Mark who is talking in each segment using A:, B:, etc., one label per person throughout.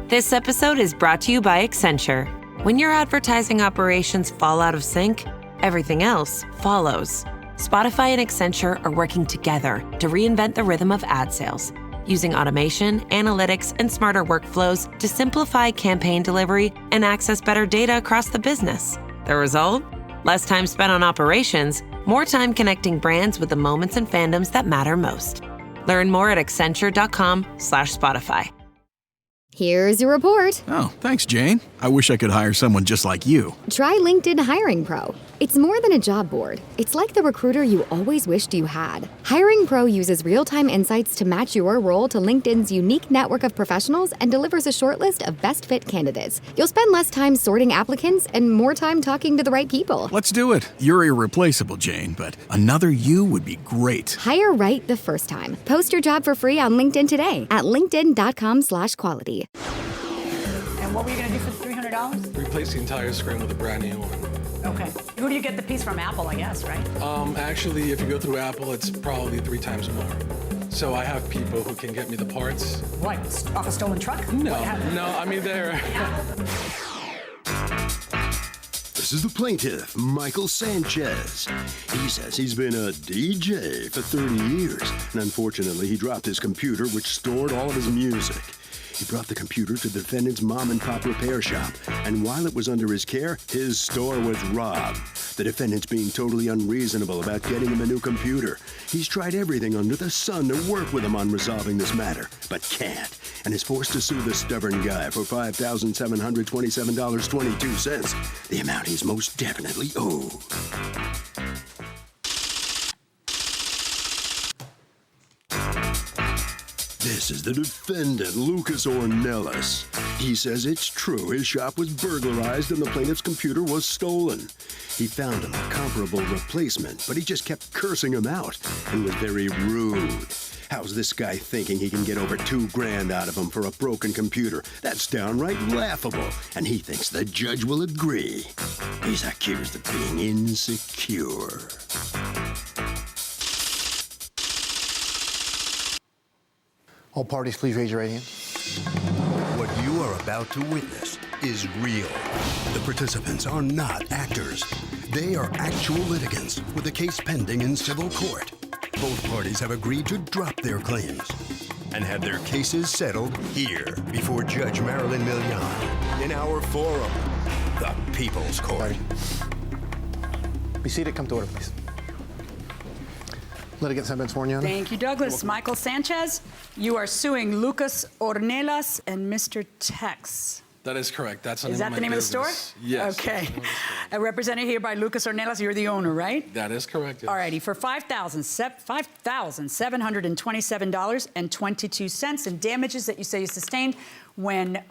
A: This episode is brought to you by Accenture. When your advertising operations fall out of sync, everything else follows. Spotify and Accenture are working together to reinvent the rhythm of ad sales, using automation, analytics, and smarter workflows to simplify campaign delivery and access better data across the business. The result? Less time spent on operations, more time connecting brands with the moments and fandoms that matter most. Learn more at accenture.com/Spotify.
B: Here's your report.
C: Oh, thanks, Jane. I wish I could hire someone just like you.
B: Try LinkedIn Hiring Pro. It's more than a job board. It's like the recruiter you always wished you had. Hiring Pro uses real-time insights to match your role to LinkedIn's unique network of professionals and delivers a short list of best fit candidates. You'll spend less time sorting applicants and more time talking to the right people.
C: Let's do it. You're irreplaceable, Jane, but another you would be great.
B: Hire right the first time. Post your job for free on LinkedIn today at linkedin.com/quality.
D: And what were you going to do for the $300?
E: Replace the entire screen with a brand new one.
D: Okay. Who do you get the piece from? Apple, I guess, right?
E: Actually, if you go through Apple, it's probably 3 times more. So I have people who can get me the parts.
D: What, off a stolen truck?
E: No, I mean, they're...
F: This is the plaintiff, Michael Sanchez. He says he's been a DJ for 30 years, and unfortunately, he dropped his computer, which stored all of his music. He brought the computer to the defendant's mom-and-pop repair shop, and while it was under his care, his store was robbed. The defendant's being totally unreasonable about getting him a new computer. He's tried everything under the sun to work with him on resolving this matter, but can't, and is forced to sue the stubborn guy for $5,727.22, the amount he's most definitely owed. This is the defendant, Lucas Ornelas. He says it's true his shop was burglarized and the plaintiff's computer was stolen. He found him a comparable replacement, but he just kept cursing him out and was very rude. How's this guy thinking he can get over $2,000 out of him for a broken computer? That's downright laughable, and he thinks the judge will agree. He's accused of being insecure.
G: All parties, please raise your right hand.
F: What you are about to witness is real. The participants are not actors. They are actual litigants with a case pending in civil court. Both parties have agreed to drop their claims and have their cases settled here before Judge Marilyn Milian in our forum, the People's Court.
G: Be seated. Come to order, please. Litigants have been sworn, Your Honor.
D: Thank you, Douglas. Michael Sanchez, you are suing Lucas Ornelas and Mr. Tex.
E: That is correct. That's the
D: Is that the name of the store?
E: Yes.
D: Okay. Represented here by Lucas Ornelas. You're the owner, right?
E: That is correct. Yes.
D: All righty. For $5,727.22 in damages that you say you sustained when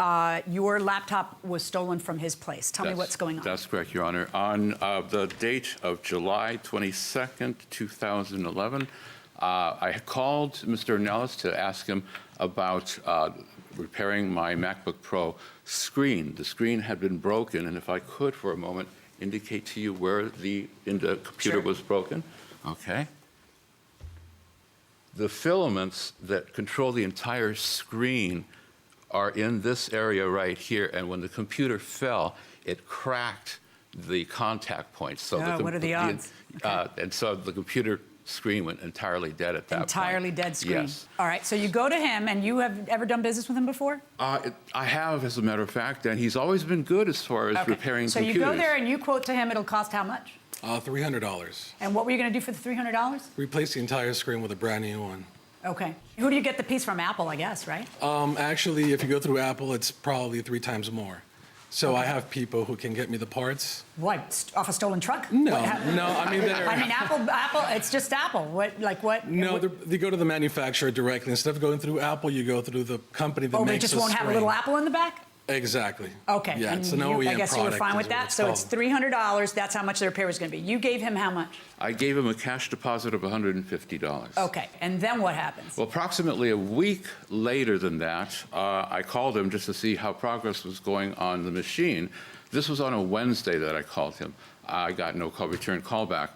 D: your laptop was stolen from his place. Tell me what's going on.
H: That's correct, Your Honor. On the date of July 22nd, 2011, I called Mr. Ornelas to ask him about repairing my MacBook Pro screen. The screen had been broken, and if I could, for a moment, indicate to you where the computer was broken. Okay. The filaments that control the entire screen are in this area right here, and when the computer fell, it cracked the contact points. So
D: what are the odds?
H: And so the computer screen went entirely dead at that point.
D: Entirely dead screen.
H: Yes.
D: All right, so you go to him, and you have ever done business with him before?
H: I have, as a matter of fact, and he's always been good as far as repairing
D: so
H: computers.
D: So you go there and you quote to him, it'll cost how much?
E: $300.
D: And what were you going to do for the $300?
E: Replace the entire screen with a brand new one.
D: Okay. Who do you get the piece from? Apple, I guess, right?
E: Actually, if you go through Apple, it's probably 3 times more. So I have people who can get me the parts.
D: What, off a stolen truck?
E: No, I mean,
D: Apple, it's just Apple. What?
E: No, they go to the manufacturer directly. Instead of going through Apple, you go through the company that makes the
D: they just won't have a little Apple in the back?
E: Exactly.
D: Okay.
E: Yeah,
D: and
E: it's an OEM
D: I guess you were fine with that? So it's $300. That's how much the repair was going to be. You gave him how much?
H: I gave him a cash deposit of $150.
D: Okay. And then what happens?
H: Well, approximately a week later than that, I called him just to see how progress was going on the machine. This was on a Wednesday that I called him. I got no return call back.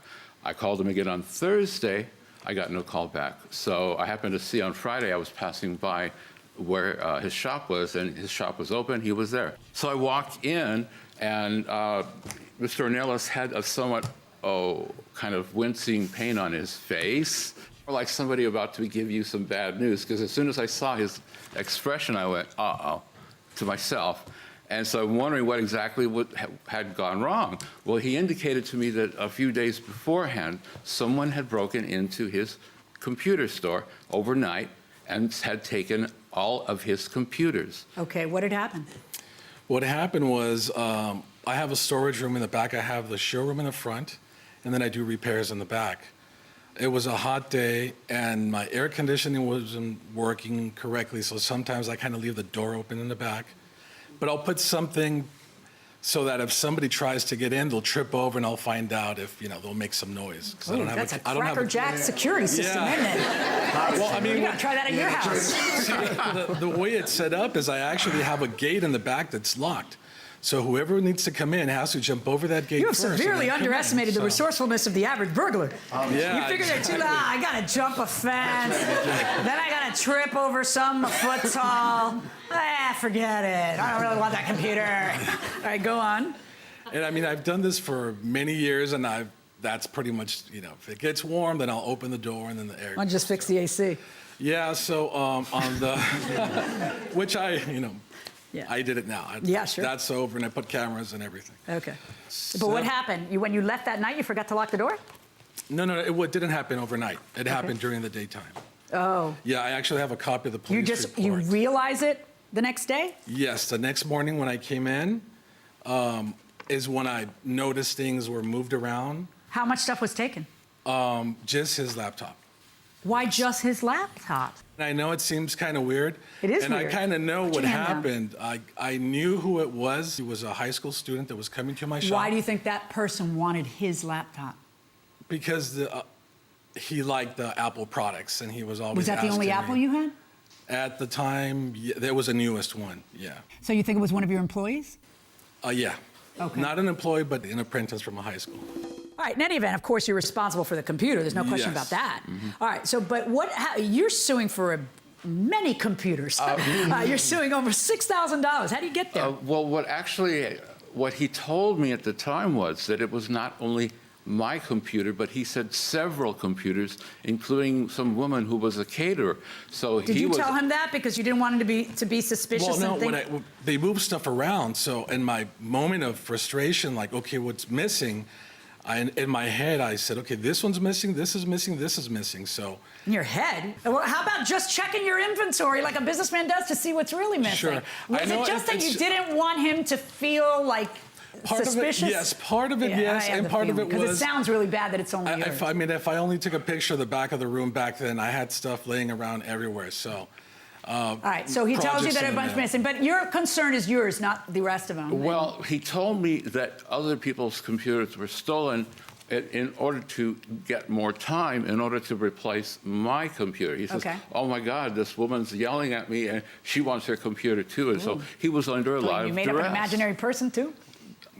H: I called him again on Thursday. I got no call back. So I happened to see on Friday I was passing by where his shop was, and his shop was open. He was there. So I walked in, and Mr. Ornelas had a somewhat, kind of wincing pain on his face, like somebody about to give you some bad news, because as soon as I saw his expression, I went, uh-oh, to myself. And so I'm wondering what exactly had gone wrong. Well, he indicated to me that a few days beforehand, someone had broken into his computer store overnight and had taken all of his computers.
D: Okay, what had happened?
E: What happened was I have a storage room in the back. I have the showroom in the front, and then I do repairs in the back. It was a hot day, and my air conditioning wasn't working correctly, so sometimes I kind of leave the door open in the back. But I'll put something so that if somebody tries to get in, they'll trip over, and I'll find out if, they'll make some noise.
D: Ooh, that's a Cracker Jack security system, isn't it?
E: Well, I mean,
D: you gotta try that at your house.
E: See, the way it's set up is I actually have a gate in the back that's locked. So whoever needs to come in has to jump over that gate
D: You have
E: first.
D: severely underestimated the resourcefulness of the average burglar.
E: Yeah.
D: You figure they're too loud. I gotta jump a fence, then I gotta trip over some a foot tall. Forget it. I don't really want that computer. All right, go on.
E: And I mean, I've done this for many years, and that's pretty much, if it gets warm, then I'll open the door, and then the air.
D: Why don't you just fix the AC?
E: Yeah, so on the, which
D: Yeah.
E: I did it now.
D: Yeah, sure.
E: That's over, and I put cameras and everything.
D: Okay. But what happened? When you left that night, you forgot to lock the door?
E: No, it didn't happen overnight. It happened during the daytime.
D: Oh.
E: Yeah, I actually have a copy of the police report.
D: You realize it the next day?
E: Yes, the next morning when I came in is when I noticed things were moved around.
D: How much stuff was taken?
E: Just his laptop.
D: Why just his laptop?
E: I know it seems kind of weird.
D: It is
E: and
D: weird.
E: I kind of know
D: Put
E: what
D: your hand
E: happened. I knew who it was. He was a high school student that was coming to my shop.
D: Why do you think that person wanted his laptop?
E: Because he liked the Apple products, and he was always
D: Was that the only
E: asking
D: Apple
E: me.
D: you had?
E: At the time, there was a newest one, yeah.
D: So you think it was one of your employees?
E: Yeah.
D: Okay.
E: Not an employee, but an apprentice from a high school.
D: All right, in any event, of course, you're responsible for the computer. There's no question
E: Yes.
D: about that. All right, so, but you're suing for many computers. You're suing over $6,000. How do you get there?
H: Well, what he told me at the time was that it was not only my computer, but he said several computers, including some woman who was a caterer. So
D: Did you tell him that because you didn't want him to be suspicious?
E: Well, no,
D: and think...
E: they moved stuff around. So in my moment of frustration, like, okay, what's missing? In my head, I said, okay, this one's missing, this is missing, this is missing. So
D: in your head? Well, how about just checking your inventory like a businessman does to see what's really missing?
E: Sure.
D: Was it just that you didn't want him to feel like suspicious?
E: Of it, yes, part of it, yes, and part of it was...
D: Because it sounds really bad that it's only yours.
E: If I only took a picture of the back of the room back then, I had stuff laying around everywhere, so...
D: All right, so he tells you that a bunch missing, but your concern is yours, not the rest of them.
H: Well, he told me that other people's computers were stolen in order to get more time, in order to replace my computer. He says, oh my God, this woman's yelling at me and she wants her computer too. And so he was under a lot of duress.
D: You made up an imaginary person too?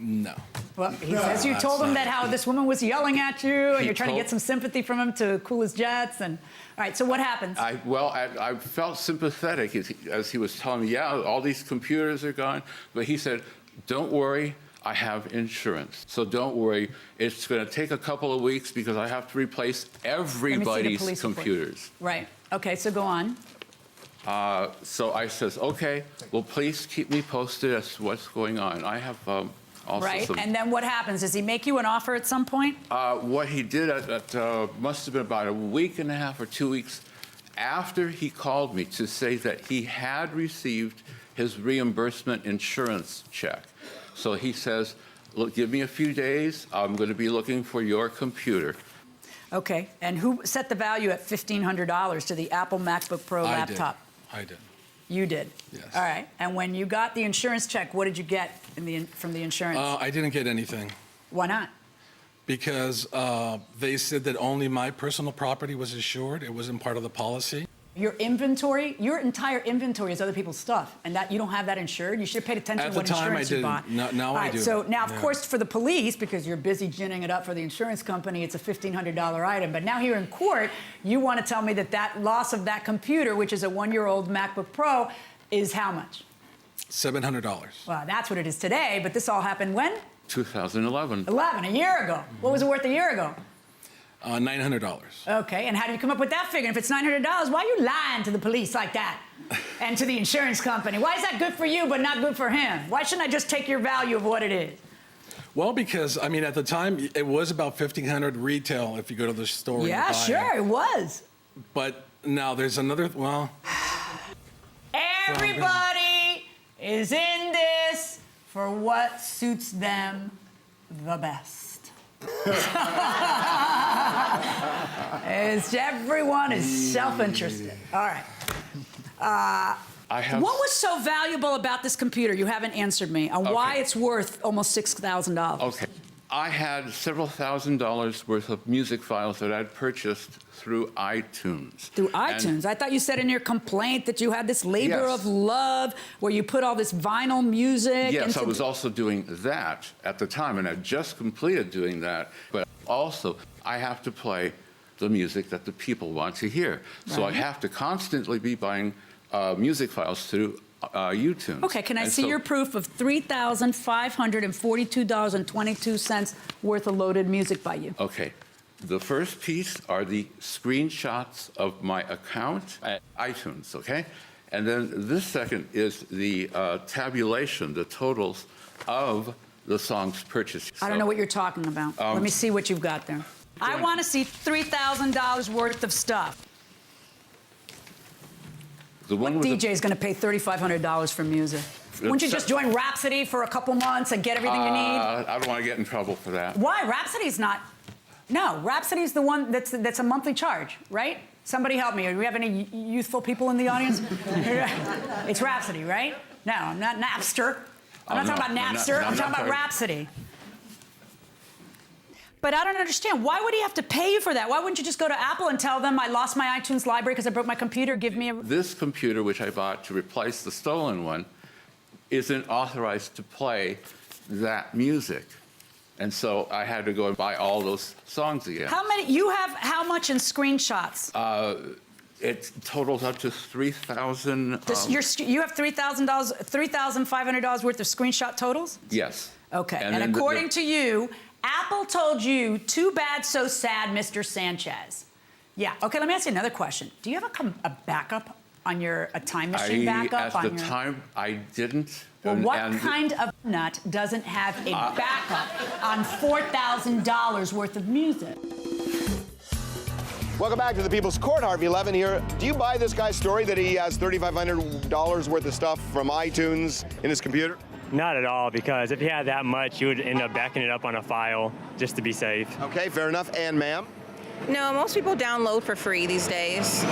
E: No.
D: Well, he says you told him that how this woman was yelling at you and you're trying to get some sympathy from him to cool his jets. And all right, so what happens?
H: I felt sympathetic as he was telling me, yeah, all these computers are gone. But he said, don't worry, I have insurance. So don't worry, it's going to take a couple of weeks because I have to replace everybody's computers.
D: Right. Okay, so go on.
H: So I says, okay, well, please keep me posted as to what's going on. I have also
D: and then what happens? Does he make you an offer at some point?
H: What he did must have been about a week and a half or 2 weeks after he called me to say that he had received his reimbursement insurance check. So he says, look, give me a few days. I'm going to be looking for your computer.
D: Okay, and who set the value at $1,500 to the Apple MacBook Pro laptop?
E: I did.
D: You did?
E: Yes.
D: All right, and when you got the insurance check, what did you get from the insurance?
E: I didn't get anything.
D: Why not?
E: Because they said that only my personal property was insured. It wasn't part of the policy.
D: Your inventory, your entire inventory is other people's stuff, and that you don't have that insured. You should have paid attention to what insurance you bought.
E: Now I do.
D: So now, of course, for the police, because you're busy ginning it up for the insurance company, it's a $1,500 item. But now here in court, you want to tell me that that loss of that computer, which is a 1-year-old MacBook Pro, is how much?
E: $700.
D: Well, that's what it is today, but this all happened when?
H: 2011.
D: 11, a year ago. What was it worth a year ago?
E: $900.
D: Okay, and how do you come up with that figure? And if it's $900, why are you lying to the police like that? And to the insurance company? Why is that good for you but not good for him? Why shouldn't I just take your value of what it is?
E: Well, because, I mean, at the time, it was about $1,500 retail if you go to the store.
D: Yeah, sure, it was.
E: But now there's another, well...
D: Everybody is in this for what suits them the best. Everyone is self-interested. All right. What was so valuable about this computer? You haven't answered me on why it's worth almost $6,000.
H: Okay. I had several $1,000s worth of music files that I'd purchased through iTunes.
D: Through iTunes? I thought you said in your complaint that you had this labor of love where you put all this vinyl music.
H: Yes, I was also doing that at the time, and I just completed doing that. But also, I have to play the music that the people want to hear. So I have to constantly be buying music files through YouTube.
D: Okay, can I see your proof of $3,542.22 worth of loaded music by you?
H: Okay. The first piece are the screenshots of my account at iTunes, okay? And then this second is the tabulation, the totals of the songs purchased.
D: I don't know what you're talking about. Let me see what you've got there. I want to see $3,000 worth of stuff. What DJ is going to pay $3,500 for music? Wouldn't you just join Rhapsody for a couple months and get everything you need?
H: I don't want to get in trouble for that.
D: Why? Rhapsody's not. No, Rhapsody's the one that's a monthly charge, right? Somebody help me. Do we have any youthful people in the audience? It's Rhapsody, right? No, I'm not Napster. I'm not talking about Napster. I'm talking about Rhapsody. But I don't understand. Why would he have to pay you for that? Why wouldn't you just go to Apple and tell them I lost my iTunes library because I broke my computer? Give me a...
H: This computer, which I bought to replace the stolen one, isn't authorized to play that music. And so I had to go and buy all those songs again.
D: How many? You have how much in screenshots?
H: It totals up to $3,000.
D: You have $3,500 worth of screenshot totals?
H: Yes.
D: Okay. And according to you, Apple told you, too bad, so sad, Mr. Sanchez. Yeah. Okay, let me ask you another question. Do you have a backup on a time machine backup?
H: At the time, I didn't.
D: Well, what kind of nut doesn't have a backup on $4,000 worth of music?
I: Welcome back to the People's Court. Harvey Levin here. Do you buy this guy's story that he has $3,500 worth of stuff from iTunes in his computer?
J: Not at all, because if you had that much, you would end up backing it up on a file just to be safe.
I: Okay, fair enough. And ma'am?
K: No, most people download for free these days.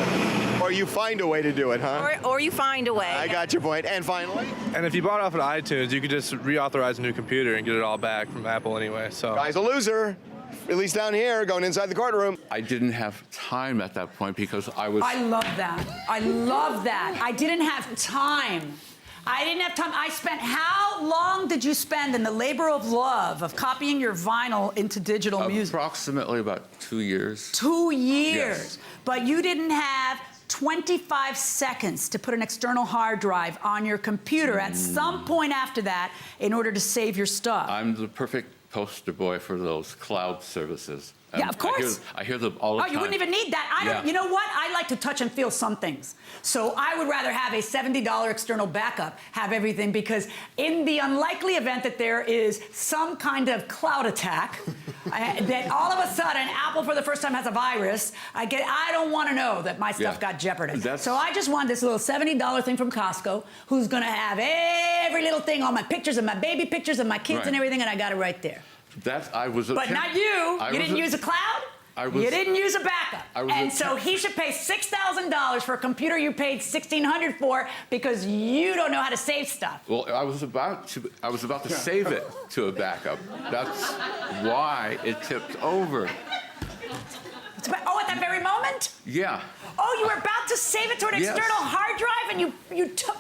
I: Or you find a way to do it, huh?
K: Or you find a way.
I: I got your point. And finally?
L: And if you bought off of iTunes, you could just reauthorize a new computer and get it all back from Apple anyway. So
I: guy's a loser. At least down here, going inside the courtroom.
H: I didn't have time at that point because I was...
D: I love that. I love that. I didn't have time. I didn't have time. How long did you spend in the labor of love of copying your vinyl into digital music?
H: Approximately about 2 years.
D: 2 years.
H: Yes.
D: But you didn't have 25 seconds to put an external hard drive on your computer at some point after that in order to save your stuff.
H: I'm the perfect poster boy for those cloud services.
D: Yeah, of course.
H: I hear them all the time.
D: Oh, you wouldn't even need that. You know what? I like to touch and feel some things. So I would rather have a $70 external backup, have everything, because in the unlikely event that there is some kind of cloud attack, that all of a sudden Apple for the first time has a virus, I don't want to know that my stuff got jeopardized. So I just want this little $70 thing from Costco who's going to have every little thing, all my pictures and my baby pictures and my kids and everything, and I got it right there.
H: But not
D: you. You didn't use a cloud? You didn't use a backup. And so he should pay $6,000 for a computer you paid $1,600 for because you don't know how to save stuff.
H: Well, I was about to save it to a backup. That's why it tipped over.
D: Oh, at that very moment? moment?
H: Yeah.
D: Oh, you were about to save it to an external hard drive and you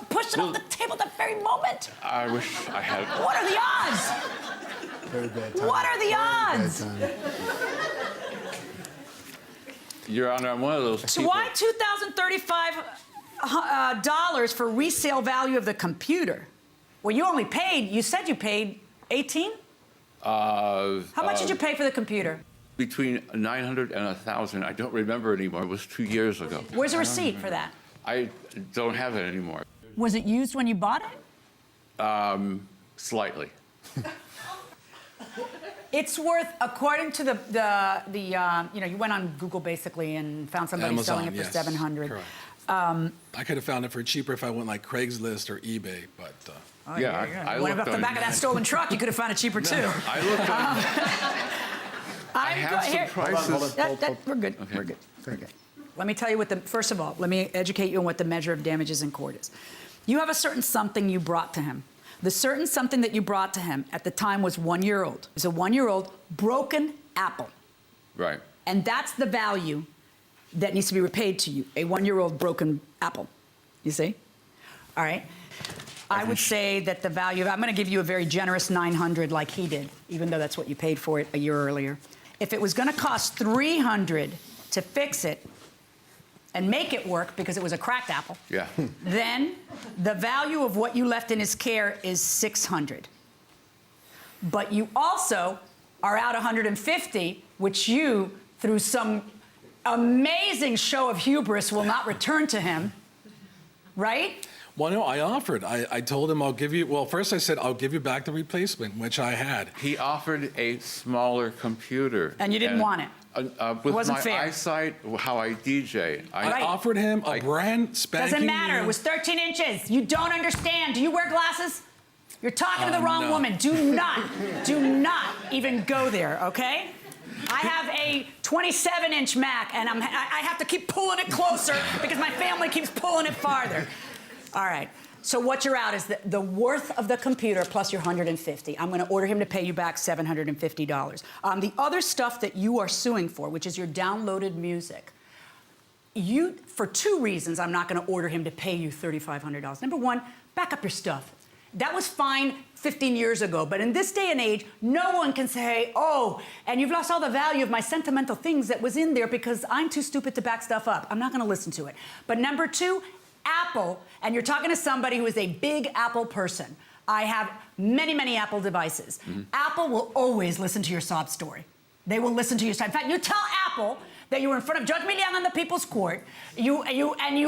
D: pushed it off the table at that very moment?
H: I wish I had.
D: What are the odds?
G: Very bad time.
D: What are the odds?
H: Your Honor, I'm one of those
D: So
H: people.
D: why $2,035 for resale value of the computer? Well, you said you paid 18? How much did you pay for the computer?
H: Between 900 and 1,000. I don't remember anymore. It was 2 years ago.
D: Where's the receipt for that?
H: I don't have it anymore.
D: Was it used when you bought it?
H: Slightly.
D: It's worth, according to you went on Google basically and found somebody
E: Amazon,
D: selling it for
E: yes,
D: $700.
E: correct. I could have found it for cheaper if I went like Craigslist or eBay, but.
D: I went off the back of that stolen truck. You could have found it cheaper too.
H: I looked on. I have some prices.
D: We're good.
H: Okay.
D: We're good. We're good. Let me tell you first of all, let me educate you on what the measure of damages in court is. You have a certain something you brought to him. The certain something that you brought to him at the time was 1 year old. It was a 1 year old broken apple.
H: Right.
D: And that's the value that needs to be repaid to you, a 1 year old broken apple. You see? All right. I would say that the value I'm going to give you a very generous 900 like he did, even though that's what you paid for it a year earlier. If it was going to cost $300 to fix it and make it work because it was a cracked apple,
H: Yeah.
D: then the value of what you left in his care is $600. But you also are out $150, which you, through some amazing show of hubris, will not return to him, right?
E: Well, no, I offered. I told him I'll give you, well, first I said I'll give you back the replacement, which I had.
H: He offered a smaller computer.
D: And you didn't want it.
H: With
D: wasn't
H: my
D: fair.
H: eyesight, how I DJ.
E: I offered him a brand spanking
D: Doesn't matter.
E: new-
D: It was 13 inches. You don't understand. Do you wear glasses? You're talking to the wrong
E: no.
D: woman. Do not even go there, okay? I have a 27-inch Mac, and I have to keep pulling it closer because my family keeps pulling it farther. All right. So what you're out is the worth of the computer plus your $150. I'm going to order him to pay you back $750. The other stuff that you are suing for, which is your downloaded music, for 2 reasons, I'm not going to order him to pay you $3,500. Number one, back up your stuff. That was fine 15 years ago, but in this day and age, no one can say, oh, and you've lost all the value of my sentimental things that was in there because I'm too stupid to back stuff up. I'm not going to listen to it. But number 2, Apple, and you're talking to somebody who is a big Apple person. I have many, many Apple devices. Mm-hmm. Apple will always listen to your sob story. They will listen to your story. In fact, you tell Apple that you were in front of Judge Milian on the People's Court, you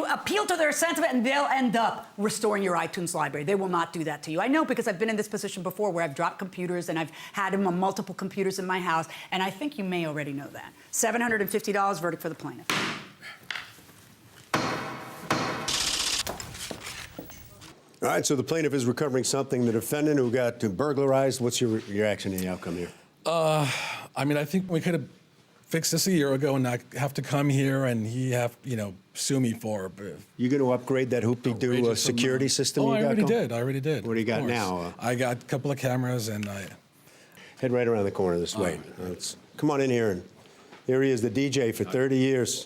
D: appeal to their sentiment, and they'll end up restoring your iTunes library. They will not do that to you. I know because I've been in this position before where I've dropped computers and I've had them on multiple computers in my house, and I think you may already know that. $750, verdict for the plaintiff.
F: All right, so the plaintiff is recovering something. The defendant who got burglarized, what's your reaction to the outcome here?
E: I mean, I think we could have fixed this a year ago and not have to come here and sue me for it.
F: You going to upgrade that hoopty-doo security system you got
E: I already
F: going?
E: did. I already did.
F: What do you got now?
E: I got a couple of cameras and
F: Head right around the corner this way. Come on in here. And here he is, the DJ for 30 years.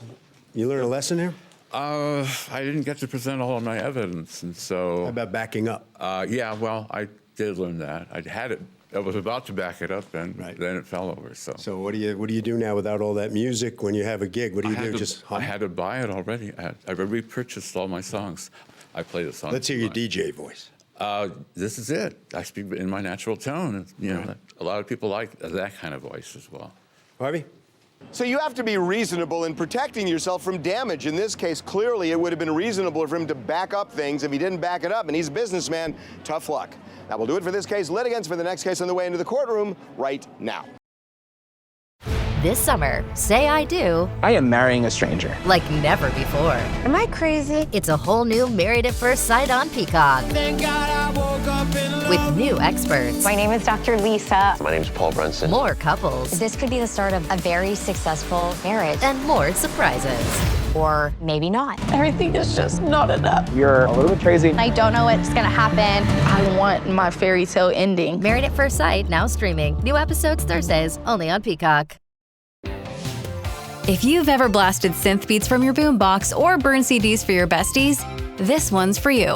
F: You learn a lesson here?
H: I didn't get to present all of my evidence, and so...
F: How about backing up?
H: Yeah, well, I did learn that. I had it. I was about to back it up, and then it fell over. So
F: what do you do now without all that music when you have a gig? What do you do? Just hum?
H: I had to buy it already. I repurchased all my songs. I played a song.
F: Let's hear your DJ voice.
H: This is it. I speak in my natural tone. A lot of people like that kind of voice as well.
F: Harvey?
I: So you have to be reasonable in protecting yourself from damage. In this case, clearly it would have been reasonable for him to back up things. If he didn't back it up, and he's a businessman, tough luck. That will do it for this case. Litigants for the next case on the way into the courtroom right now.
M: This summer, say I do.
N: I am marrying a stranger.
M: Like never before.
O: Am I crazy?
M: It's a whole new Married at First Sight on Peacock.
O: Thank God I woke up in love.
M: With new experts.
O: My name is Dr. Lisa.
P: My name is Paul Brunson.
M: More couples.
O: This could be the start of a very successful marriage.
M: And more surprises.
O: Or maybe not. Everything is just not enough.
N: You're a little bit crazy.
O: I don't know what's gonna happen. I want my fairy tale ending.
M: Married at First Sight, now streaming. New episodes Thursdays, only on Peacock.
P: If you've ever blasted synth beats from your boombox or burned CDs for your besties, this one's for you.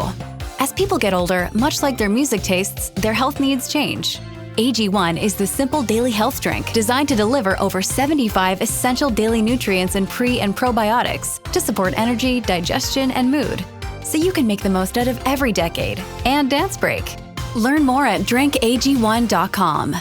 P: As people get older, much like their music tastes, their health needs change. AG1 is the simple daily health drink designed to deliver over 75 essential daily nutrients and pre- and probiotics to support energy, digestion, and mood, so you can make the most out of every decade and dance break. Learn more at drinkag1.com.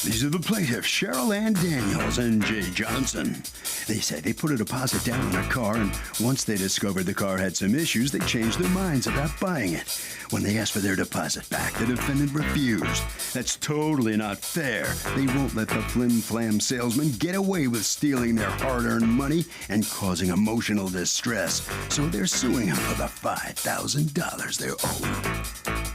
F: These are the plaintiffs, Cheryl Ann Daniels and Jay Johnson. They say they put a deposit down on a car, and once they discovered the car had some issues, they changed their minds about buying it. When they asked for their deposit back, the defendant refused. That's totally not fair. They won't let the flim-flam salesman get away with stealing their hard-earned money and causing emotional distress. So they're suing him for the $5,000 they're owed.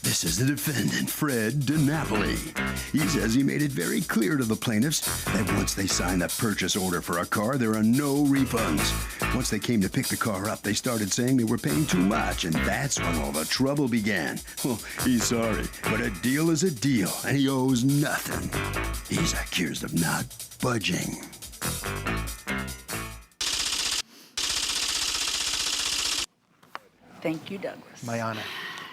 F: This is the defendant, Fred DiNapoli. He says he made it very clear to the plaintiffs that once they sign the purchase order for a car, there are no refunds. Once they came to pick the car up, they started saying they were paying too much, and that's when all the trouble began. Well, he's sorry, but a deal is a deal, and he owes nothing. He's accused of not budging.
D: Thank you, Douglas.
G: My honor.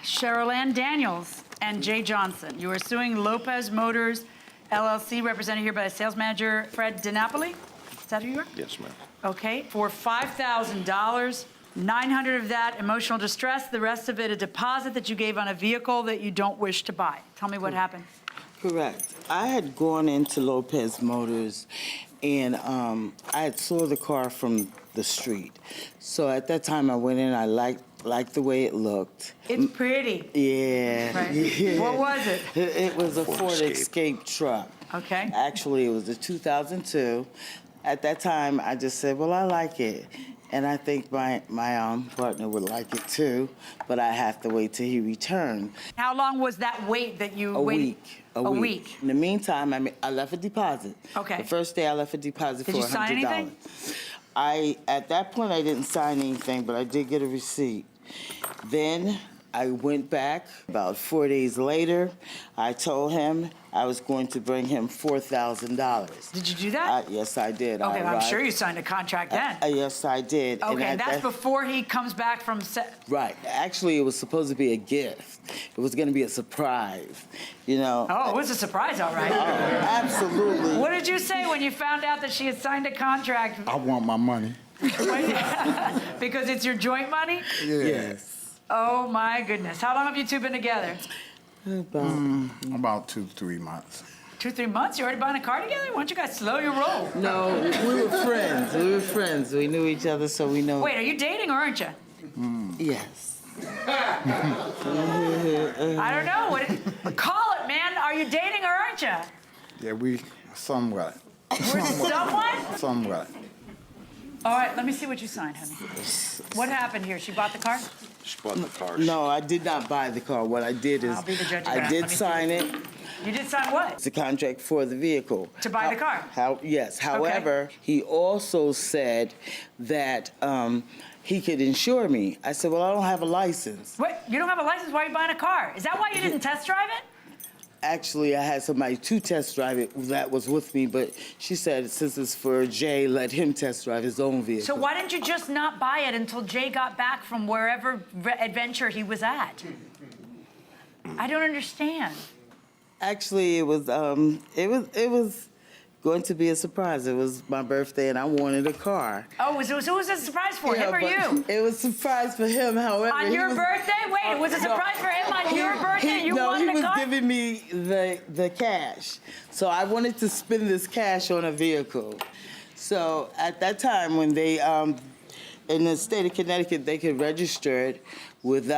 D: Cheryl Ann Daniels and Jay Johnson. You are suing Lopez Motors LLC, represented here by the sales manager, Fred DiNapoli. Is that who you are?
Q: Yes, ma'am.
D: Okay, for $5,000, 900 of that emotional distress, the rest of it a deposit that you gave on a vehicle that you don't wish to buy. Tell me what happened.
R: Correct. I had gone into Lopez Motors and I had saw the car from the street. So at that time I went in, I liked the way it looked.
D: It's pretty.
R: Yeah.
D: Right.
R: Yeah.
D: What was it?
R: It was a Ford Escape truck.
D: Okay.
R: Actually, it was a 2002. At that time, I just said, well, I like it. And I think my partner would like it too, but I have to wait till he returned.
D: How long was that wait that you waited?
R: A week. In the meantime, I left a deposit.
D: Okay.
R: The first day I left a deposit for $100.
D: Did you sign anything?
R: At that point, I didn't sign anything, but I did get a receipt. Then I went back. About 4 days later, I told him I was going to bring him $4,000.
D: Did you do that?
R: Yes, I did.
D: Okay, I'm sure you signed a contract then.
R: Yes, I did.
D: Okay, and that's before he comes back from
R: Right. Actually, it was supposed to be a gift. It was going to be a surprise, you know.
D: Oh, it was a surprise, all right.
R: Absolutely.
D: What did you say when you found out that she had signed a contract?
Q: I want my money.
D: Because it's your joint money?
R: Yes.
D: Oh, my goodness. How long have you two been together?
Q: About 2-3 months.
D: 2-3 months? You already buying a car together? Why don't you guys slow your roll?
R: No, we were friends. We were friends. We knew each other, so we know.
D: Wait, are you dating or aren't you?
R: Yes.
D: I don't know. Call it, man. Are you dating or aren't you?
Q: Yeah, we somewhat.
D: Somewhat?
Q: Somewhat.
D: All right, let me see what you signed, honey. What happened here? She bought the car?
Q: She bought the car.
R: No, I did not buy the car. What I did is
D: I'll be the judge of
R: I
D: that.
R: did sign it.
D: You did sign what?
R: It's a contract for the vehicle.
D: To buy the car?
R: Yes. However, he also said that he could insure me. I said, well, I don't have a license.
D: What? You don't have a license? Why are you buying a car? Is that why you didn't test drive it?
R: Actually, I had somebody to test drive it that was with me, but she said since it's for Jay, let him test drive his own vehicle.
D: So why didn't you just not buy it until Jay got back from wherever adventure he was at? I don't understand.
R: Actually, it was going to be a surprise. It was my birthday, and I wanted a car.
D: Oh, who was a surprise for, him or you?
R: It was a surprise for him, however.
D: On your birthday? Wait, it was a surprise for him on your birthday? You wanted a car?
R: He was giving me the cash. So I wanted to spend this cash on a vehicle. So at that time, when they, in the state of Connecticut, they could register it with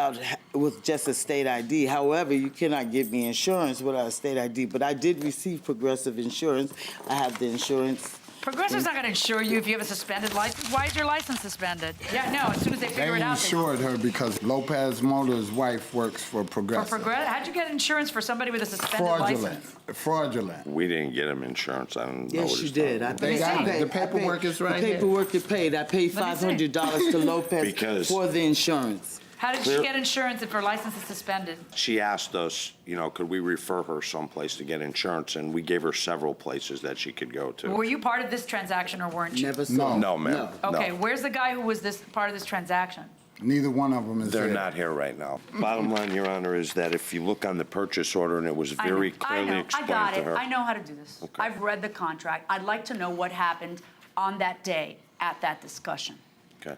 R: just a state ID. However, you cannot give me insurance without a state ID. But I did receive Progressive insurance. I have the insurance.
D: Progressive's not going to insure you if you have a suspended license. Why is your license suspended? Yeah, no, as soon as they figure it out.
Q: They insured her because Lopez Motors' wife works for Progressive.
D: For Progressive? How'd you get insurance for somebody with a suspended license?
Q: Fraudulent.
S: We didn't get him insurance. I don't know.
R: Yes, you did.
Q: The paperwork is right here.
R: The paperwork is paid. I paid $500 to Lopez for the insurance.
T: How did she get insurance if her license is suspended?
S: She asked us, could we refer her someplace to get insurance, and we gave her several places that she could go to.
T: Were you part of this transaction or weren't you?
Q: Never saw.
S: No, ma'am.
T: Okay,
S: No.
T: where's the guy who was part of this transaction?
Q: Neither one of them is
S: They're
Q: here.
S: not here right now. Bottom line, Your Honor, is that if you look on the purchase order, and it was very clearly explained
T: I got
S: to
T: it.
S: her.
T: I know how to do this.
S: Okay.
T: I've read the contract. I'd like to know what happened on that day at that discussion.
S: Okay.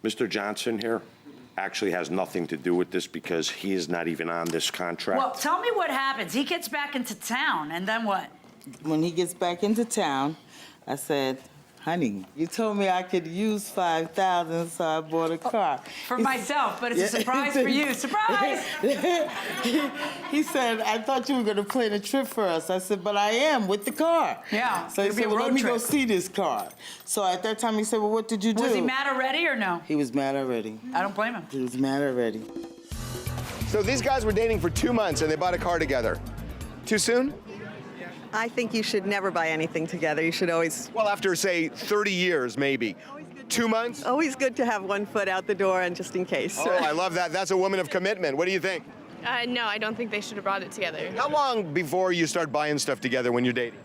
S: Mr. Johnson here actually has nothing to do with this because he is not even on this contract.
T: Well, tell me what happens. He gets back into town, and then what?
R: When he gets back into town, I said, honey, you told me I could use $5,000, so I bought a car.
T: For myself, but it's a surprise for you. Surprise!
R: He said, I thought you were going to plan a trip for us. I said, but I am with the car.
T: Yeah,
R: So he
T: it'll be
R: said,
T: a
R: well, let
T: road
R: me go
T: trip.
R: see this car. So at that time, he said, well, what did you do?
T: Was he mad already or no?
R: He was mad already.
T: I don't blame him.
R: He was mad already.
I: So these guys were dating for 2 months and they bought a car together. Too soon?
U: I think you should never buy anything together. You should always...
I: Well, after, say, 30 years, maybe. 2 months?
U: Always good to have one foot out the door and just in case.
I: Oh, I love that. That's a woman of commitment. What do you think?
V: No, I don't think they should have brought it together.
I: How long before you start buying stuff together when you're dating?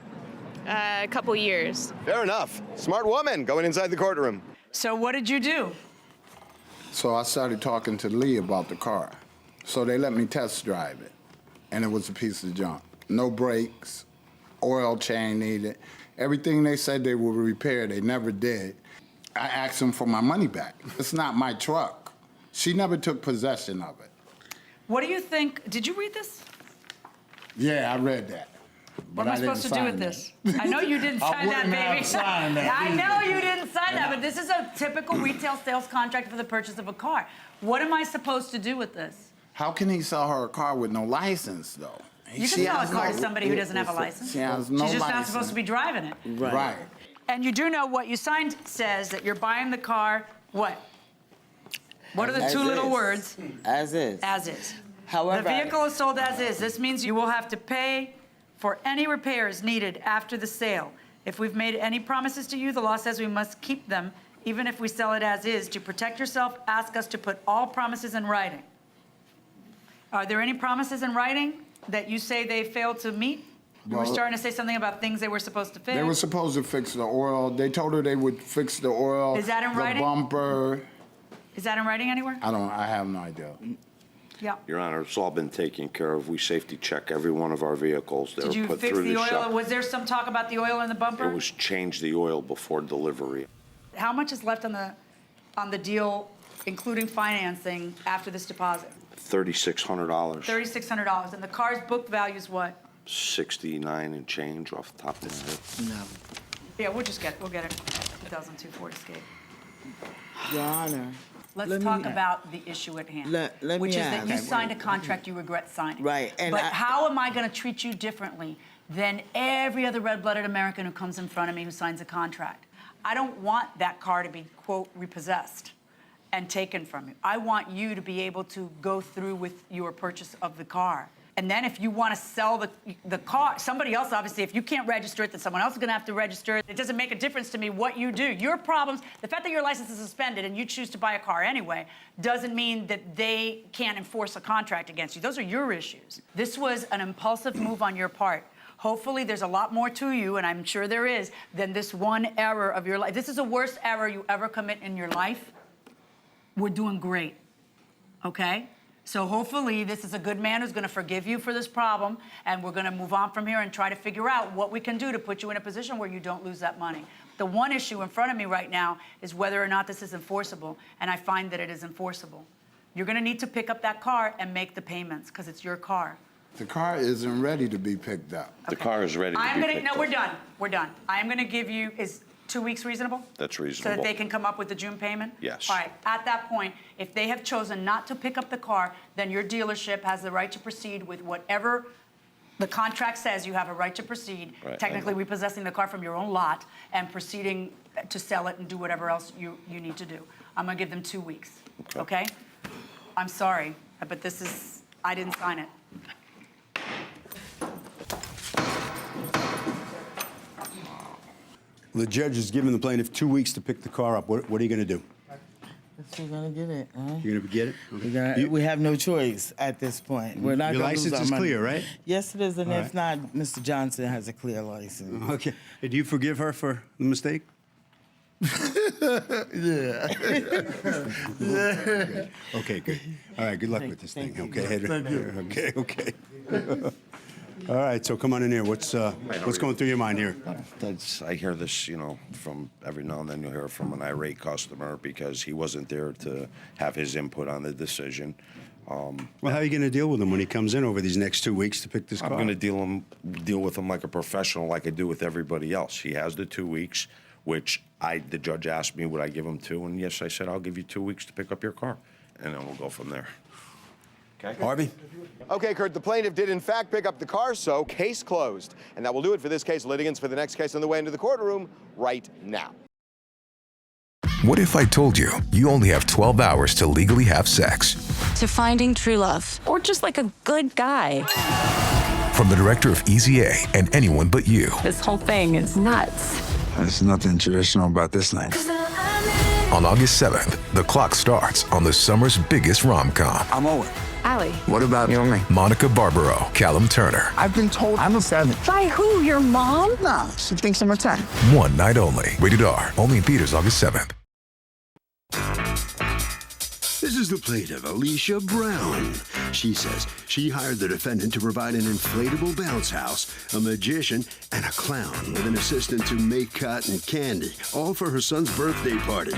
V: A couple years.
I: Fair enough. Smart woman going inside the courtroom.
T: So what did you do?
Q: So I started talking to Lee about the car. So they let me test drive it, and it was a piece of junk. No brakes, oil change needed. Everything they said they would repair, they never did. I asked them for my money back. It's not my truck. She never took possession of it.
T: What do you think? Did you read this?
Q: Yeah, I read that.
T: What
Q: But
T: am I
Q: I didn't
T: supposed to do
Q: sign
T: with
Q: that.
T: this? I know you didn't
Q: I
T: sign that,
Q: wouldn't have
T: baby.
Q: signed that
T: I know
Q: either.
T: you didn't sign that, but this is a typical retail sales contract for the purchase of a car. What am I supposed to do with this?
Q: How can he sell her a car with no license, though?
T: You can sell a car to somebody who doesn't have a license.
Q: She has no
T: She's just not
Q: license.
T: supposed to be driving it.
Q: Right.
T: And you do know what you signed says that you're buying the car, what? What are the
R: As
T: two little
R: is.
T: words?
R: As is.
T: As is.
R: However,
T: The vehicle is sold as is. This means you will have to pay for any repairs needed after the sale. If we've made any promises to you, the law says we must keep them, even if we sell it as is. To protect yourself, ask us to put all promises in writing. Are there any promises in writing that you say they failed to meet? You were
Q: Well,
T: starting to say something about things they were supposed to fix.
Q: They were supposed to fix the oil. They told her they would fix the oil.
T: Is that in
Q: the
T: writing?
Q: bumper.
T: Is that in writing anywhere?
Q: I have no idea.
T: Yeah.
S: Your Honor, it's all been taken care of. We safety check every one of our vehicles. They
T: Did
S: were
T: you
S: put
T: fix
S: through
T: the
S: the
T: oil?
S: shop.
T: Was there some talk about the oil in the bumper?
S: It was change the oil before delivery.
T: How much is left on the deal, including financing, after this deposit?
S: $3,600.
T: $3,600. And the car's book value is what?
S: 69 and change off the top of my head.
R: No.
T: Yeah, we'll get it. 2002 Ford Escape.
R: Your Honor.
T: Let's
R: let
T: talk
R: me-
T: about the issue at hand,
R: Let
T: which
R: me
T: is that you
R: ask.
T: signed a contract you regret signing.
R: Right, and
T: but
R: I-
T: how am I going to treat you differently than every other red-blooded American who comes in front of me who signs a contract? I don't want that car to be, quote, repossessed and taken from you. I want you to be able to go through with your purchase of the car. And then if you want to sell the car, somebody else, obviously, if you can't register it, then someone else is going to have to register it. It doesn't make a difference to me what you do. Your problems, the fact that your license is suspended and you choose to buy a car anyway, doesn't mean that they can't enforce a contract against you. Those are your issues. This was an impulsive move on your part. Hopefully there's a lot more to you, and I'm sure there is, than this one error of your life. This is the worst error you ever commit in your life. We're doing great, okay? So hopefully this is a good man who's going to forgive you for this problem, and we're going to move on from here and try to figure out what we can do to put you in a position where you don't lose that money. The one issue in front of me right now is whether or not this is enforceable, and I find that it is enforceable. You're going to need to pick up that car and make the payments because it's your car.
Q: The car isn't ready to be picked up.
S: The car is ready to be picked
T: No,
S: up.
T: we're done. We're done. I am going to give you, is 2 weeks reasonable?
S: That's
T: So
S: reasonable.
T: that they can come up with the June payment?
S: Yes.
T: All right, at that point, if they have chosen not to pick up the car, then your dealership has the right to proceed with whatever the contract says. You have a right to proceed,
S: Right,
T: technically repossessing the car from your own lot and proceeding to sell it and do whatever else you need to do. I'm going to give them 2 weeks, okay? I'm sorry, but this is, I didn't sign it.
W: The judge has given the plaintiff 2 weeks to pick the car up. What are you going to do?
R: We're gonna get it.
A: You're gonna get it? Okay.
R: We have no choice at this point. We're not
A: Your
R: gonna lose
A: license
R: our
A: is
R: money.
A: chere, right?
R: Yes, it is, and
A: All
R: if not, Mr. Johnson has a clear license.
A: Okay. Do you forgive her for the mistake?
R: Yeah.
A: Okay, good. All right, good luck with this thing, okay?
R: Thank you.
A: Okay. All right, so come on in here. What's going through your mind here?
S: I hear this, from every now and then you'll hear from an irate customer because he wasn't there to have his input on the decision.
A: Well, how are you going to deal with him when he comes in over these next 2 weeks to pick this car?
S: I'm going to deal with him like a professional, like I do with everybody else. He has the 2 weeks, which the judge asked me, would I give him 2? And yes, I said, I'll give you 2 weeks to pick up your car. And then we'll go from there. Okay.
A: Harvey?
I: Okay, Kurt, the plaintiff did in fact pick up the car, so case closed. And that will do it for this case. Litigants for the next case on the way into the courtroom right now.
C: What if I told you you only have 12 hours to legally have sex?
W: To finding true love, or just like a good guy.
C: From the director of Easy A and Anyone But You.
W: This whole thing is nuts.
X: There's nothing traditional about this night.
C: On August 7th, the clock starts on the summer's biggest rom-com.
X: I'm Owen.
W: Allie.
X: What about you and me?
C: Monica Barbaro, Callum Turner.
X: I've been told I'm a 7.
W: By who? Your mom?
X: Nah, she thinks I'm a 10.
C: One night only. Rated R. Only in theaters August 7th.
F: This is the plaintiff, Alicia Brown. She says she hired the defendant to provide an inflatable bounce house, a magician, and a clown with an assistant to make cotton candy, all for her son's birthday party.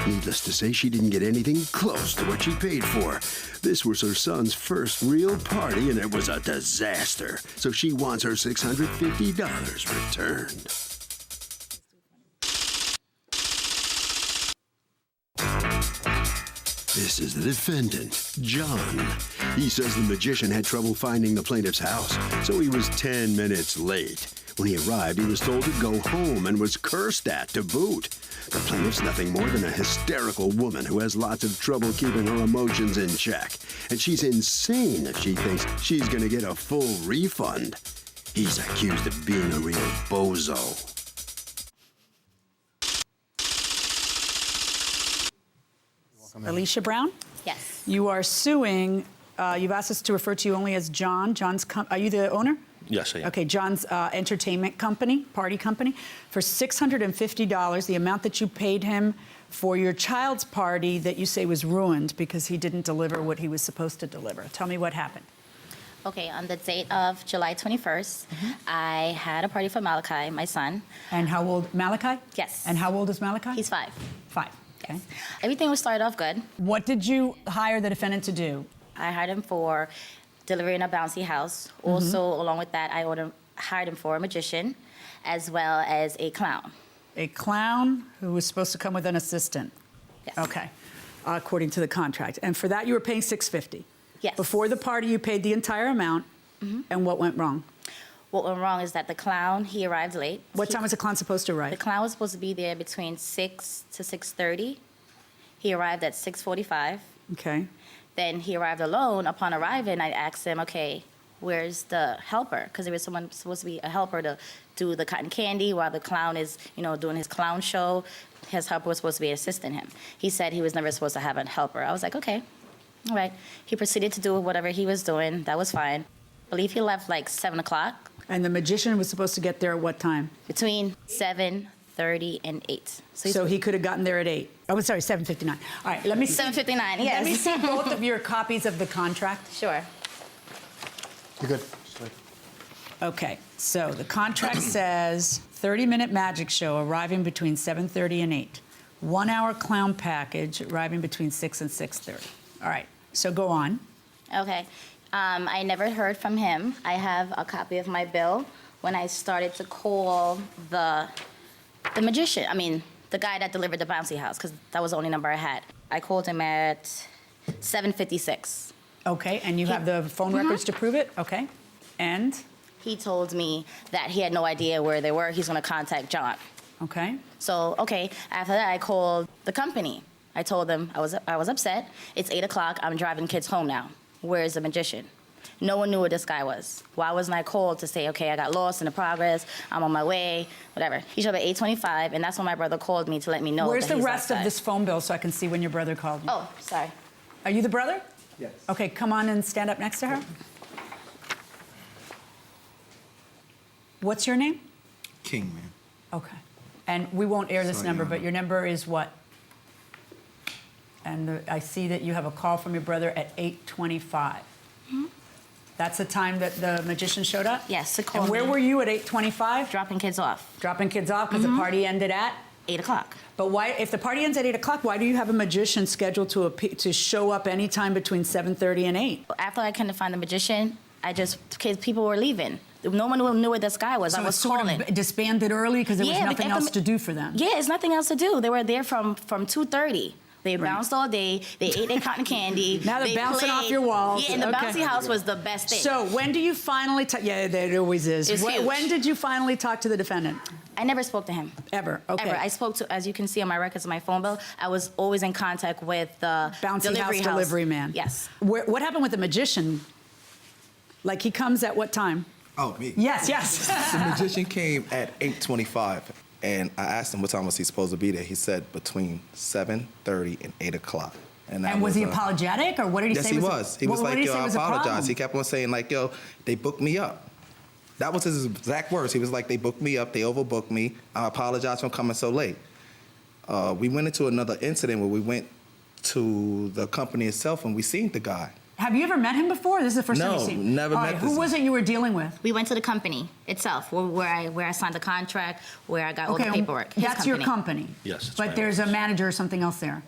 F: Needless to say, she didn't get anything close to what she paid for. This was her son's first real party, and it was a disaster. So she wants her $650 returned. This is the defendant, John. He says the magician had trouble finding the plaintiff's house, so he was 10 minutes late. When he arrived, he was told to go home and was cursed at to boot. The plaintiff's nothing more than a hysterical woman who has lots of trouble keeping her emotions in check. And she's insane if she thinks she's going to get a full refund. He's accused of being a real bozo.
D: Alicia Brown?
M: Yes.
D: You are suing, you've asked us to refer to you only as John. Are you the owner?
S: Yes, I am.
D: Okay, John's entertainment company, party company, for $650, the amount that you paid him for your child's party that you say was ruined because he didn't deliver what he was supposed to deliver. Tell me what happened.
M: Okay, on the date of July 21st, I had a party for Malachi, my son.
D: And how old, Malachi?
M: Yes.
D: And how old is Malachi?
M: He's 5.
D: 5. Okay.
M: Yes. Everything was started off good.
D: What did you hire the defendant to do?
M: I hired him for delivering a bouncy house. Also, along with that, I hired him for a magician, as well as a clown.
D: A clown who was supposed to come with an assistant?
M: Yes.
D: Okay, according to the contract. And for that, you were paying $650?
M: Yes.
D: Before the party, you paid the entire amount, and what went wrong?
M: What went wrong is that the clown, he arrived late.
D: What time was the clown supposed to arrive?
M: The clown was supposed to be there between 6 to 6:30. He arrived at 6:45.
D: Okay.
M: Then he arrived alone. Upon arriving, I asked him, okay, where's the helper? Because there was someone supposed to be a helper to do the cotton candy while the clown is, doing his clown show. His helper was supposed to be assisting him. He said he was never supposed to have a helper. I was like, okay, all right. He proceeded to do whatever he was doing. That was fine. I believe he left like 7 o'clock.
D: And the magician was supposed to get there at what time?
M: Between 7:30 and 8.
D: So he could have gotten there at 8. Oh, sorry, 7:59. All right, let me see.
M: 7:59, yes.
D: Let me see both of your copies of the contract.
M: Sure.
G: You're good.
D: Okay, so the contract says 30-minute magic show arriving between 7:30 and 8. 1 hour clown package arriving between 6 and 6:30. All right, so go on.
M: Okay. I never heard from him. I have a copy of my bill when I started to call the magician. The guy that delivered the bouncy house, because that was the only number I had. I called him at 7:56.
D: Okay, and you have the phone records to prove it? Okay, and?
M: He told me that he had no idea where they were. He's going to contact John.
D: Okay.
M: So, okay, after that, I called the company. I told them I was upset. It's 8 o'clock. I'm driving kids home now. Where's the magician? No one knew where this guy was. Why wasn't I called to say, okay, I got lost in the progress, I'm on my way, whatever. He showed up at 8:25, and that's when my brother called me to let me know.
D: Where's
M: that
D: the
M: he's
D: rest
M: outside.
D: of this phone bill so I can see when your brother called you?
M: Oh, sorry.
D: Are you the brother?
G: Yes.
D: Okay, come on and stand up next to her. What's your name?
G: King, man.
D: Okay. And we won't air this
G: Sorry,
D: number,
G: Your
D: but
G: Honor.
D: your number is what? And I see that you have a call from your brother at 8:25. That's the time that the magician showed up?
M: Yes, he called
D: And where
M: me.
D: were you at 8:25?
M: Dropping kids off.
D: Dropping kids off because the party ended at?
M: 8 o'clock.
D: But why, if the party ends at 8 o'clock, why do you have a magician scheduled to show up anytime between 7:30 and 8?
M: After I couldn't find the magician, because people were leaving. No one knew where this guy was.
D: So
M: I was
D: it's sort
M: calling.
D: of disbanded early because there was nothing else to do for them.
M: Yeah, there's nothing else to do. They were there from 2:30. They bounced all day. They ate their cotton candy.
D: Now they're
M: they
D: bouncing
M: played.
D: off your walls.
M: Yeah, and the
D: Okay.
M: bouncy house was the best thing.
D: So when do you finally yeah, it always is.
M: It's huge.
D: When did you finally talk to the defendant?
M: I never spoke to him.
D: Ever? Okay.
M: Ever. I spoke to, as you can see on my records of my phone bill, I was always in contact with the
D: Bouncy house delivery man.
M: Yes.
D: What happened with the magician? Like he comes at what time?
B: Oh, me.
D: Yes, yes.
B: The magician came at 8:25, and I asked him what time was he supposed to be there. He said between 7:30 and 8 o'clock. that
D: And was he
B: a-
D: apologetic, or what did he
B: yes,
D: say?
B: he was. He was
D: what
B: like,
D: did he
B: yo,
D: say
B: I
D: was a
B: apologize.
D: problem?
B: He kept on saying, like, yo, they booked me up. That was his exact words. He was like, they booked me up, they overbooked me. I apologize for coming so late. We went into another incident where we went to the company itself and we seen the guy.
D: Have you ever met him before? This is the first time
B: No,
D: you've seen him.
B: never
D: All
B: met
D: right,
B: this
D: who was it you were dealing with?
M: We went to the company itself, where I signed the contract, where I got all the paperwork. His
D: That's your company.
J: Yes, it's
D: But
J: my
D: there's a manager or something else there.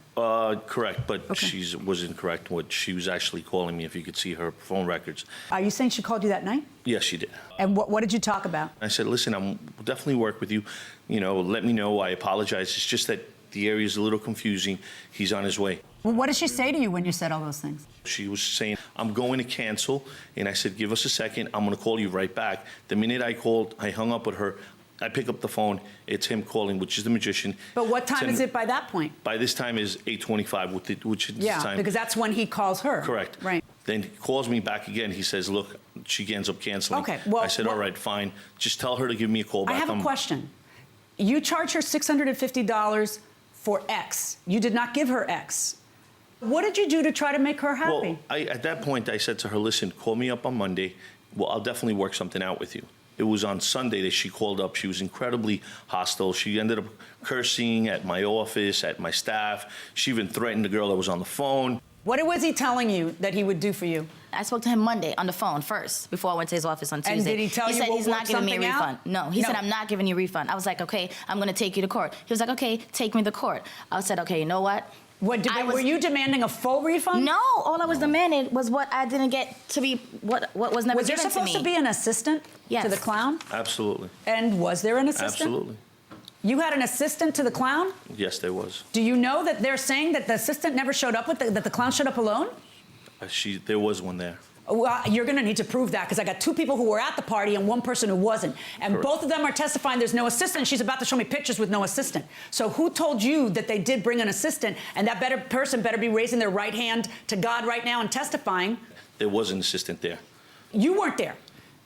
J: Correct, but she was incorrect. What she was actually calling me, if you could see her phone records.
D: Are you saying she called you that night?
J: Yes, she did.
D: And what did you talk about?
J: I said, listen, I'm definitely work with you. You know, let me know. I apologize. It's just that the area is a little confusing. He's on his way.
D: Well, what did she say to you when you said all those things?
J: She was saying, I'm going to cancel. And I said, give us a second. I'm going to call you right back. The minute I called, I hung up with her. I pick up the phone. It's him calling, which is the magician.
D: But what time is it by that point?
J: By this time is 8:25, which is the time.
D: Because that's when he calls her.
J: Correct.
D: Right.
J: Then he calls me back again. He says, look, she ends up canceling.
D: Okay, well,
J: I said, all right, fine. Just tell her to give me a call back.
D: I have a question. You charge her $650 for X. You did not give her X. What did you do to try to make her happy?
J: Well, at that point, I said to her, listen, call me up on Monday. Well, I'll definitely work something out with you. It was on Sunday that she called up. She was incredibly hostile. She ended up cursing at my office, at my staff. She even threatened the girl that was on the phone.
D: What was he telling you that he would do for you?
M: I spoke to him Monday on the phone first, before I went to his office on Tuesday.
D: And did he tell you
M: said
D: we'll
M: he's not
D: work
M: giving me a
D: something out?
M: refund. No, he said, I'm not giving you a refund. I was like, okay, I'm going to take you to court. He was like, okay, take me to court. I said, okay, you know what?
D: Were you demanding a full refund?
M: No, all I was demanding was what I didn't get to be, what was never
D: Was there
M: given to me.
D: supposed to be an assistant to the clown?
J: Absolutely.
D: And was there an assistant?
J: Absolutely.
D: You had an assistant to the clown?
J: Yes, there was.
D: Do you know that they're saying that the assistant never showed up, that the clown showed up alone?
J: There was one there.
D: Well, you're going to need to prove that because I got two people who were at the party and one person who wasn't. And
J: Correct.
D: both of them are testifying there's no assistant. She's about to show me pictures with no assistant. So who told you that they did bring an assistant and that person better be raising their right hand to God right now and testifying?
J: There was an assistant there.
D: You weren't there.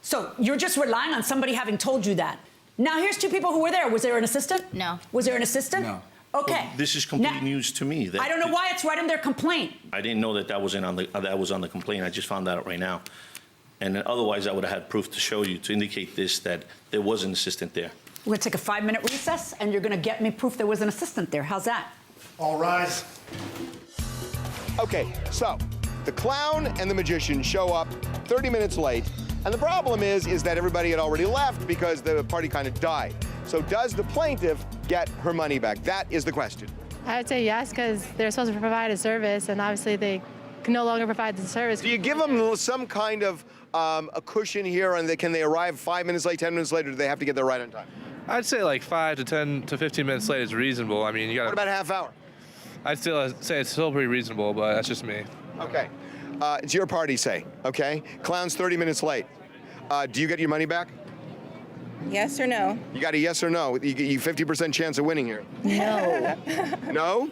D: So you're just relying on somebody having told you that. Now here's two people who were there. Was there an assistant?
M: No.
D: Was there an assistant?
B: No.
D: Okay.
J: Well, this is complete news to me.
D: I don't know why it's right in their complaint.
J: I didn't know that was on the complaint. I just found that out right now. And otherwise, I would have had proof to show you to indicate that there was an assistant there.
D: We're going to take a 5-minute recess, and you're going to get me proof there was an assistant there. How's that?
I: All rise. Okay, so the clown and the magician show up 30 minutes late, and the problem is that everybody had already left because the party kind of died. So does the plaintiff get her money back? That is the question.
K: I would say yes, because they're supposed to provide a service, and obviously they can no longer provide the service.
I: Do you give them some kind of a cushion here, and can they arrive 5 minutes late, 10 minutes later? Do they have to get there right on time?
L: I'd say like 5 to 10 to 15 minutes late is reasonable. I mean, you got.
I: What about a half hour?
L: I'd still say it's still pretty reasonable, but that's just me.
I: Okay. It's your party, say, okay? Clown's 30 minutes late. Do you get your money back?
U: Yes or no?
I: You got a yes or no? You 50% chance of winning here.
U: No.
I: No?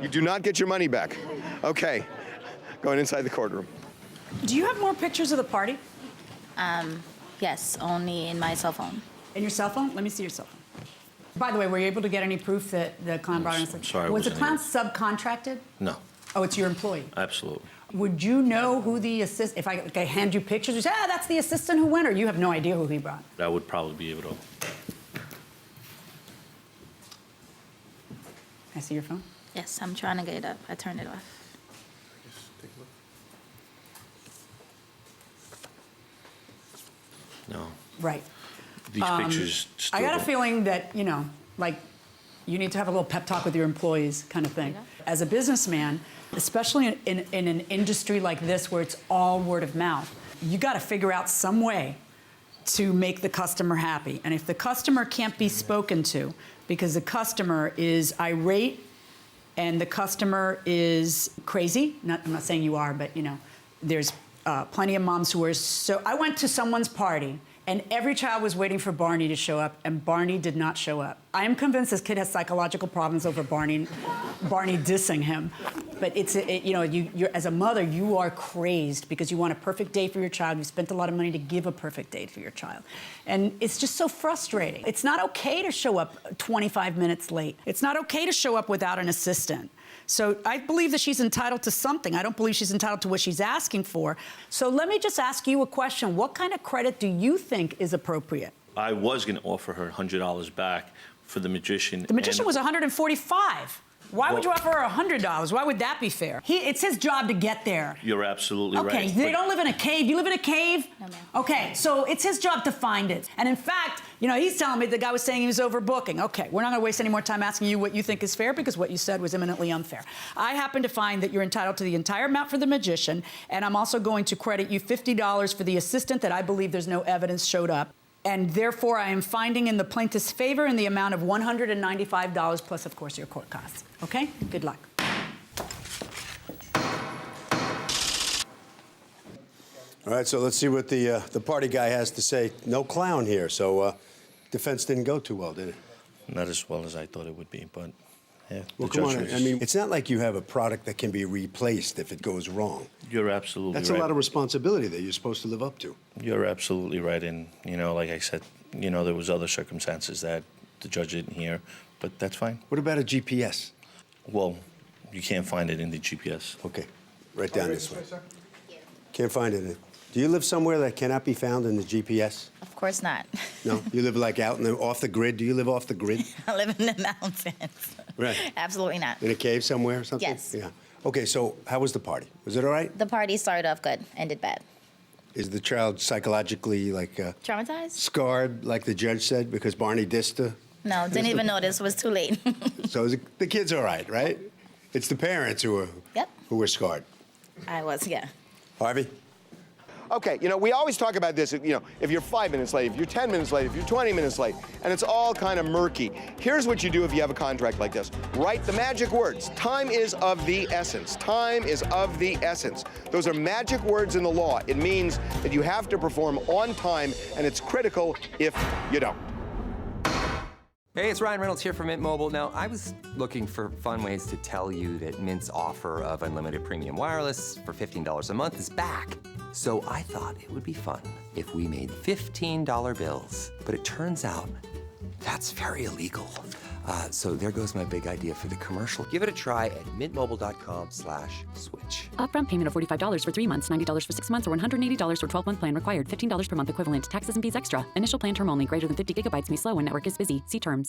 I: You do not get your money back. Okay. Going inside the courtroom.
D: Do you have more pictures of the party?
M: Yes, only in my cell phone.
D: In your cell phone? Let me see your cell phone. By the way, were you able to get any proof that the clown brought in?
J: I'm sorry, I
D: Was the
J: wasn't
D: clown subcontracted?
J: No,
D: Oh, it's your employee.
J: absolutely.
D: Would you know who the assistant, if I hand you pictures, you say, that's the assistant who went, or you have no idea who he brought?
J: I would probably be able to.
D: Can I see your phone?
M: Yes, I'm trying to get it up. I turned it off.
J: No.
D: Right.
J: These pictures still
D: I got a
J: don't-
D: feeling that, like, you need to have a little pep talk with your employees kind of thing. As a businessman, especially in an industry like this where it's all word of mouth, you got to figure out some way to make the customer happy. And if the customer can't be spoken to because the customer is irate and the customer is crazy, I'm not saying you are, but, there's plenty of moms who are so... I went to someone's party, and every child was waiting for Barney to show up, and Barney did not show up. I am convinced this kid has psychological problems over Barney dissing him. But you're, as a mother, you are crazed because you want a perfect day for your child. You spent a lot of money to give a perfect day for your child. And it's just so frustrating. It's not okay to show up 25 minutes late. It's not okay to show up without an assistant. So I believe that she's entitled to something. I don't believe she's entitled to what she's asking for. So let me just ask you a question. What kind of credit do you think is appropriate?
J: I was going to offer her $100 back for the magician.
D: The magician was $145. Why would you
J: Well-
D: offer her $100? Why would that be fair? It's his job to get there.
J: You're absolutely right.
D: Okay, they don't live in a cave. You live in a cave?
M: No, ma'am.
D: Okay, so it's his job to find it. And in fact, he's telling me the guy was saying he was overbooking. Okay, we're not going to waste any more time asking you what you think is fair because what you said was eminently unfair. I happen to find that you're entitled to the entire amount for the magician, and I'm also going to credit you $50 for the assistant that I believe there's no evidence showed up. And therefore, I am finding in the plaintiff's favor in the amount of $195 plus, of course, your court costs. Okay? Good luck.
A: All right, so let's see what the party guy has to say. No clown here, so defense didn't go too well, did it?
J: Not as well as I thought it would be, but yeah.
A: Well, come on. I mean, it's not like you have a product that can be replaced if it goes wrong.
J: You're absolutely
A: That's
J: right.
A: a lot of responsibility that you're supposed to live up to.
J: You're absolutely right. And, like I said, there was other circumstances that the judge didn't hear, but that's fine.
A: What about a GPS?
J: Well, you can't find it in the GPS.
A: Okay, right down this way. Can't find it. Do you live somewhere that cannot be found in the GPS?
M: Of course not.
A: No? You live like out off the grid? Do you live off the grid?
M: I live in the mountains.
A: Right.
M: Absolutely not.
A: In a cave somewhere or something?
M: Yes.
A: Yeah. Okay, so how was the party? Was it all right?
M: The party started off good, ended bad.
A: Is the child psychologically
M: Traumatized?
A: scarred, like the judge said, because Barney dissed her?
M: No, didn't even notice. It was too late.
A: So the kid's all right, right? It's the parents who were scarred.
M: I was, yeah.
A: Harvey?
I: Okay, we always talk about this, if you're 5 minutes late, if you're 10 minutes late, if you're 20 minutes late, and it's all kind of murky. Here's what you do if you have a contract like this. Write the magic words. Time is of the essence. Time is of the essence. Those are magic words in the law. It means that you have to perform on time, and it's critical if you don't.
E: Hey, it's Ryan Reynolds here from Mint Mobile. Now, I was looking for fun ways to tell you that Mint's offer of unlimited premium wireless for $15 a month is back. So I thought it would be fun if we made $15 bills. But it turns out that's very illegal. So there goes my big idea for the commercial. Give it a try at mintmobile.com/switch.
H: Upfront payment of $45 for 3 months, $90 for 6 months, or $180 for 12-month plan required. $15 per month equivalent. Taxes and fees extra. Initial plan term only. Greater than 50 gigabytes may slow when network is busy. See terms.